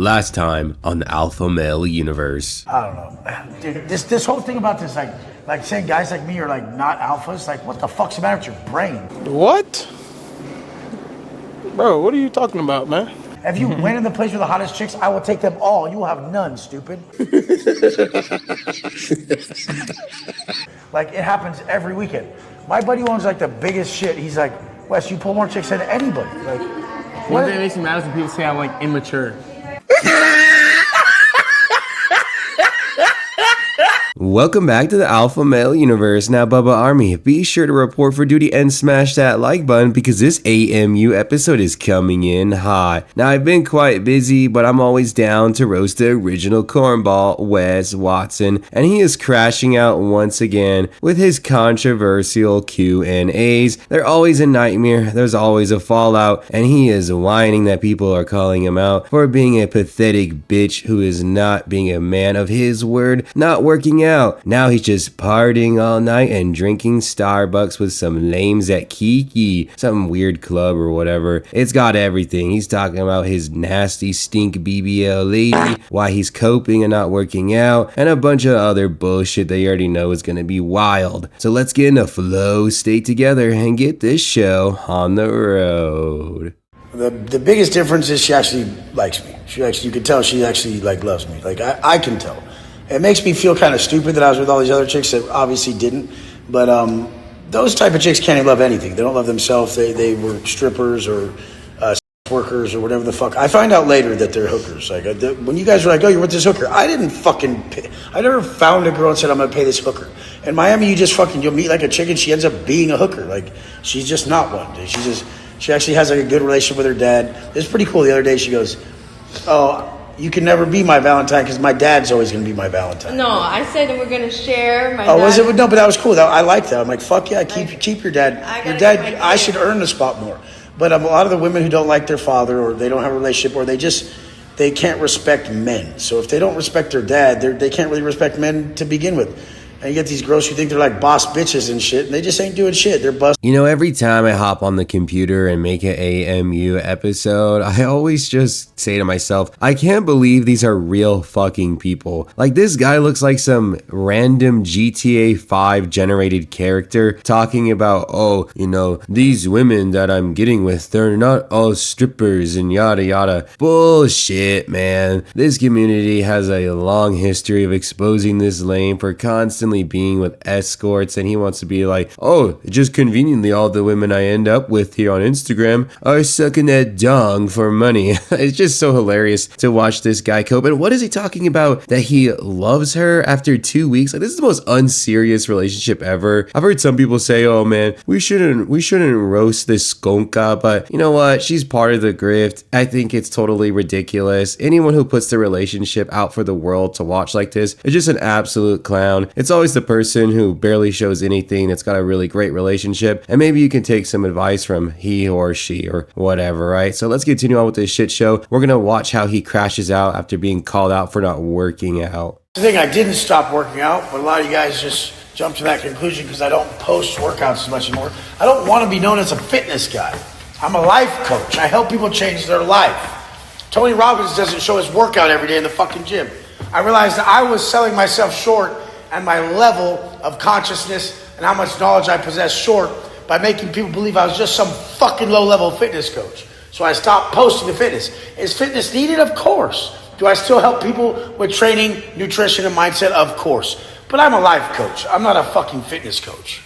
Last time on the Alpha Male Universe. I don't know. Dude, this whole thing about this, like saying guys like me are like not alphas, like what the fuck's the matter with your brain? What? Bro, what are you talking about, man? If you went in the place with the hottest chicks, I will take them all. You will have none, stupid. Like, it happens every weekend. My buddy owns like the biggest shit. He's like, Wes, you pull more chicks than anybody. Like, One thing that makes me mad is when people say I'm like immature. Welcome back to the Alpha Male Universe. Now, Bubba Army, be sure to report for duty and smash that like button because this AMU episode is coming in hot. Now, I've been quite busy, but I'm always down to roast the original cornball, Wes Watson, and he is crashing out once again with his controversial Q&As. They're always a nightmare, there's always a fallout, and he is whining that people are calling him out for being a pathetic bitch who is not being a man of his word, not working out. Now he's just partying all night and drinking Starbucks with some lames at Kiki, some weird club or whatever. It's got everything. He's talking about his nasty stink BBL lady, why he's coping and not working out, and a bunch of other bullshit that you already know is gonna be wild. So let's get in a flow state together and get this show on the road. the biggest difference is she actually likes me. You can tell she actually like loves me. Like I can tell. It makes me feel kind of stupid that I was with all these other chicks that obviously didn't. But those type of chicks can't even love anything. They don't love themselves. They were strippers or workers or whatever the fuck. I find out later that they're hookers. Like when you guys were like, oh, you're with this hooker. I didn't fucking pay. I never found a girl and said, I'm going to pay this hooker. In Miami, you'll meet like a chick and she ends up being a hooker. Like she's just not one. She actually has like a good relationship with her dad. It's pretty cool. The other day she goes, oh, you can never be my Valentine because my dad's always going to be my Valentine. No, I said that we're going to share. Was it? No, but that was cool. I liked that. I'm like, fuck yeah, keep your dad. Your dad, I should earn the spot more. But a lot of the women who don't like their father or they don't have a relationship or they can't respect men. So if they don't respect their dad, they can't really respect men to begin with. And you get these girls who think they're like boss bitches and shit, and they just ain't doing shit. They're busted. You know, every time I hop on the computer and make an AMU episode, I always just say to myself, I can't believe these are real fucking people. Like, this guy looks like some random GTA 5 generated character talking about, oh, you know, these women that I'm getting with, they're not all strippers and yada yada. Bullshit, man. This community has a long history of exposing this lame for constantly being with escorts, and he wants to be like, oh, just conveniently all the women I end up with here on Instagram are sucking that dong for money. It's just so hilarious to watch this guy cope. And what is he talking about that he loves her after 2 weeks? Like, this is the most unserious relationship ever. I've heard some people say, oh man, we shouldn't roast this skonka, but you know what, she's part of the grift. I think it's totally ridiculous. Anyone who puts the relationship out for the world to watch like this is just an absolute clown. It's always the person who barely shows anything that's got a really great relationship, and maybe you can take some advice from he or she or whatever, right? So let's continue on with this shit show. We're gonna watch how he crashes out after being called out for not working out. The thing, I didn't stop working out, but a lot of you guys just jump to that conclusion because I don't post workouts as much anymore. I don't want to be known as a fitness guy. I'm a life coach. I help people change their life. Tony Robbins doesn't show his workout every day in the fucking gym. I realized that I was selling myself short and my level of consciousness and how much knowledge I possess short by making people believe I was just some fucking low-level fitness coach. So I stopped posting the fitness. Is fitness needed? Of course. Do I still help people with training, nutrition, and mindset? Of course. But I'm a life coach. I'm not a fucking fitness coach.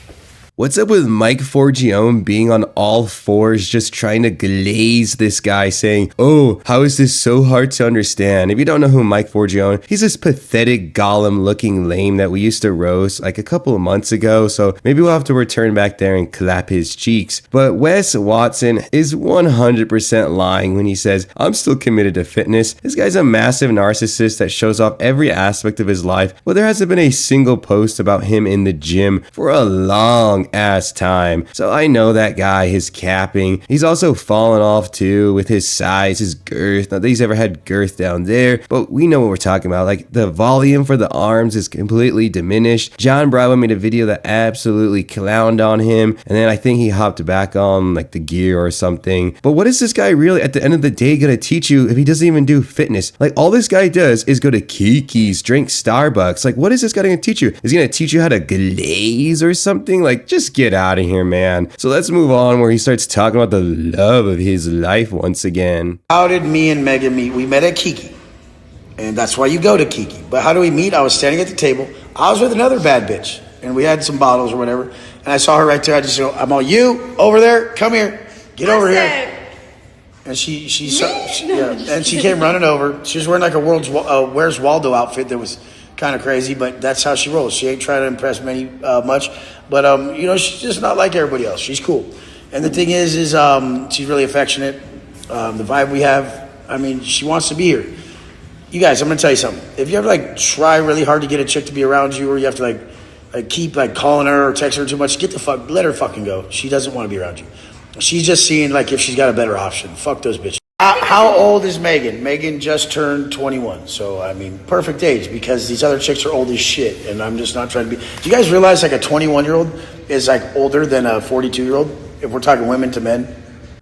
What's up with Mike Forgione being on all fours just trying to glaze this guy saying, oh, how is this so hard to understand? If you don't know who Mike Forgione, he's this pathetic golem looking lame that we used to roast like a couple of months ago, so maybe we'll have to return back there and clap his cheeks. But Wes Watson is 100% lying when he says, I'm still committed to fitness. This guy's a massive narcissist that shows off every aspect of his life, but there hasn't been a single post about him in the gym for a long long ass time. So I know that guy is capping. He's also fallen off too with his size, his girth. Not that he's ever had girth down there, but we know what we're talking about. Like the volume for the arms is completely diminished. John Bravo made a video that absolutely clowned on him, and then I think he hopped back on like the gear or something. But what is this guy really at the end of the day gonna teach you if he doesn't even do fitness? Like all this guy does is go to Kiki's, drink Starbucks. Like what is this guy gonna teach you? Is he gonna teach you how to glaze or something? Like just get out of here, man. So let's move on where he starts talking about the love of his life once again. How did me and Megan meet? We met at Kiki. And that's why you go to Kiki. But how do we meet? I was standing at the table. I was with another bad bitch. And we had some bottles or whatever. And I saw her right there. I just go, I'm all, you over there. Come here. Get over here. And she and she came running over. She was wearing like a Where's Waldo outfit that was kind of crazy, but that's how she rolls. She ain't trying to impress much, but she's just not like everybody else. She's cool, and the thing is she's really affectionate. The vibe we have, I mean, she wants to be here. You guys, I'm gonna tell you something. If you ever like try really hard to get a chick to be around you, or you have to like keep like calling her or texting her too much, let her fucking go. She doesn't want to be around you. She's just seeing like if she's got a better option. Fuck those bitches. How old is Megan? Megan just turned 21. So, I mean, perfect age because these other chicks are old as shit. And I'm just not trying to be. Do you guys realize like a 21-year-old is like older than a 42-year-old? If we're talking women to men.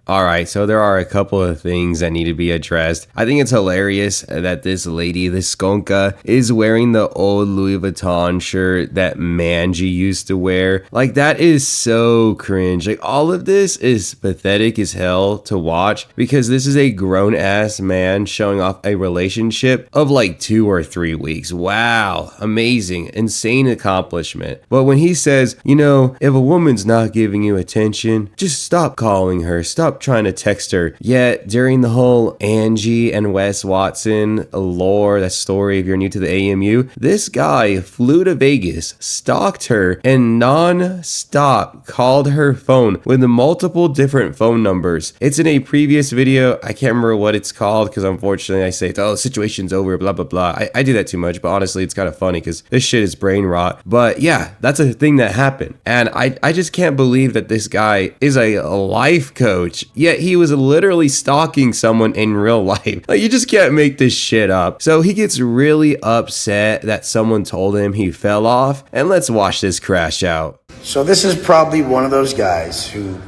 All right, so there are a couple of things that need to be addressed. I think it's hilarious that this lady, this skonka, is wearing the old Louis Vuitton shirt that Manji used to wear. Like, that is so cringe. Like, all of this is pathetic as hell to watch because this is a grown-ass man showing off a relationship of like 2 or 3 weeks. Wow, amazing, insane accomplishment. But when he says, if a woman's not giving you attention, just stop calling her, stop trying to text her. Yet during the whole Angie and Wes Watson lore, that story, if you're new to the AMU, this guy flew to Vegas, stalked her, and non-stop called her phone with multiple different phone numbers. It's in a previous video. I can't remember what it's called because unfortunately I say, the situation's over, blah, blah, blah. I do that too much, but honestly, it's kind of funny because this shit is brain rot. But yeah, that's a thing that happened. And I just can't believe that this guy is a life coach. Yet he was literally stalking someone in real life. Like, you just can't make this shit up. So he gets really upset that someone told him he fell off. And let's watch this crash out. So this is probably one of those guys who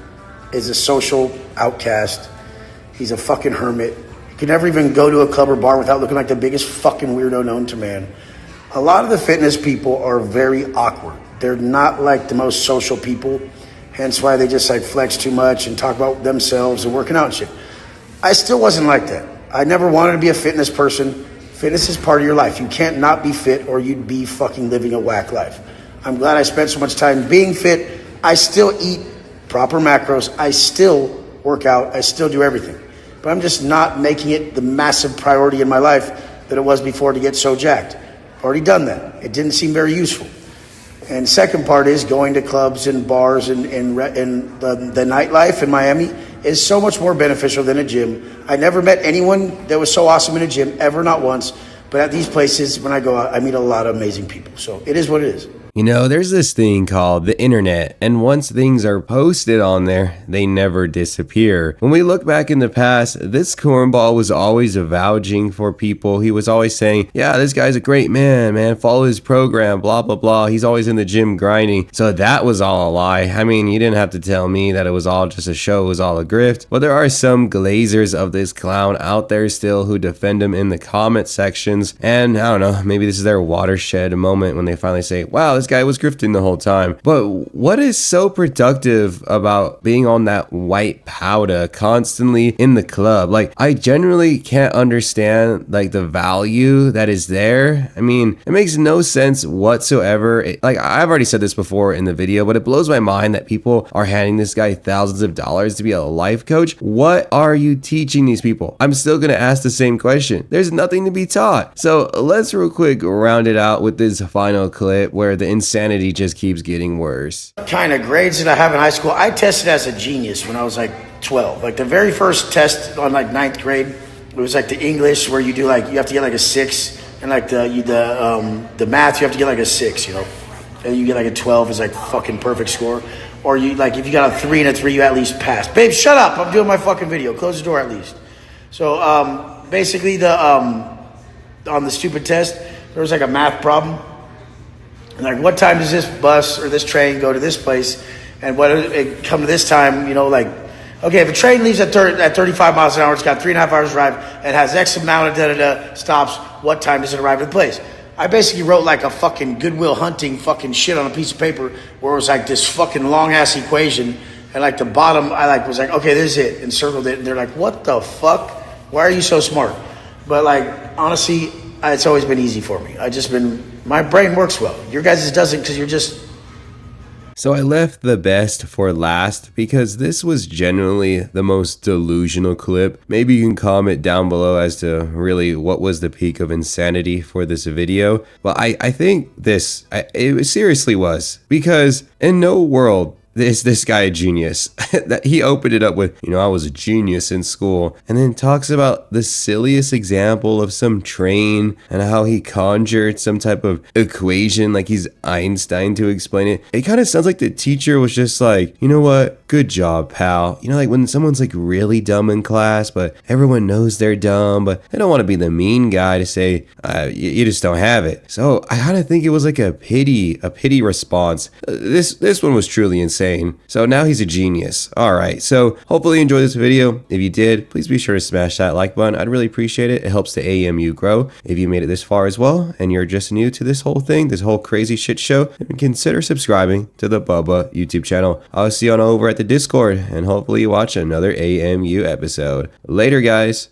is a social outcast. He's a fucking hermit. He can never even go to a club or bar without looking like the biggest fucking weirdo known to man. A lot of the fitness people are very awkward. They're not like the most social people. Hence why they just like flex too much and talk about themselves and working out and shit. I still wasn't like that. I never wanted to be a fitness person. Fitness is part of your life. You can't not be fit or you'd be fucking living a whack life. I'm glad I spent so much time being fit. I still eat proper macros. I still work out. I still do everything. But I'm just not making it the massive priority in my life that it was before to get so jacked. Already done that. It didn't seem very useful. And second part is going to clubs and bars and the nightlife in Miami is so much more beneficial than a gym. I never met anyone that was so awesome in a gym, ever, not once. But at these places, when I go out, I meet a lot of amazing people. So it is what it is. There's this thing called the internet, and once things are posted on there, they never disappear. When we look back in the past, this cornball was always vouching for people. He was always saying, yeah, this guy's a great man, follow his program, blah, blah, blah. He's always in the gym grinding. So that was all a lie. I mean, you didn't have to tell me that it was all just a show, it was all a grift. But there are some glazers of this clown out there still who defend him in the comment sections. And I don't know, maybe this is their watershed moment when they finally say, wow, this guy was grifting the whole time. But what is so productive about being on that white powder constantly in the club? Like, I generally can't understand like the value that is there. I mean, it makes no sense whatsoever. Like, I've already said this before in the video, but it blows my mind that people are handing this guy thousands of dollars to be a life coach. What are you teaching these people? I'm still gonna ask the same question. There's nothing to be taught. So let's real quick round it out with this final clip where the insanity just keeps getting worse. Kind of grades that I have in high school, I tested as a genius when I was like 12. Like the very first test on like 9th grade, it was like the English where you have to get like a 6, and like the math you have to get like a 6, and you get like a 12 is like fucking perfect score. Or you like if you got a 3 and a 3, you at least pass. Babe, shut up! I'm doing my fucking video. Close the door at least. So basically the on the stupid test, there was like a math problem. And like, what time does this bus or this train go to this place? And what it come to this time? You know, like, okay, if a train leaves at 35 miles an hour, it's got 3.5 hours drive, and has X amount of da-da-da stops, what time does it arrive at the place? I basically wrote like a fucking Goodwill Hunting fucking shit on a piece of paper where it was like this fucking long-ass equation, and like the bottom, I like was like, okay, this is it, and circled it, and they're like, what the fuck? Why are you so smart? But like, honestly, it's always been easy for me. My brain works well. Your guys' doesn't because you're just... So I left the best for last because this was genuinely the most delusional clip. Maybe you can comment down below as to really what was the peak of insanity for this video. But I think it seriously was, because in no world is this guy a genius. That he opened it up with, I was a genius in school, and then talks about the silliest example of some train and how he conjured some type of equation like he's Einstein to explain it. It kind of sounds like the teacher was just like, you know what, good job, pal. Like when someone's like really dumb in class, but everyone knows they're dumb, but they don't want to be the mean guy to say, you just don't have it. So I kind of think it was like a pity response. This one was truly insane. So now he's a genius. Alright, so hopefully you enjoyed this video. If you did, please be sure to smash that like button. I'd really appreciate it. It helps the AMU grow. If you made it this far as well, and you're just new to this whole thing, this whole crazy shit show, then consider subscribing to the Bubba YouTube channel. I'll see you on over at the Discord, and hopefully you watch another AMU episode. Later, guys.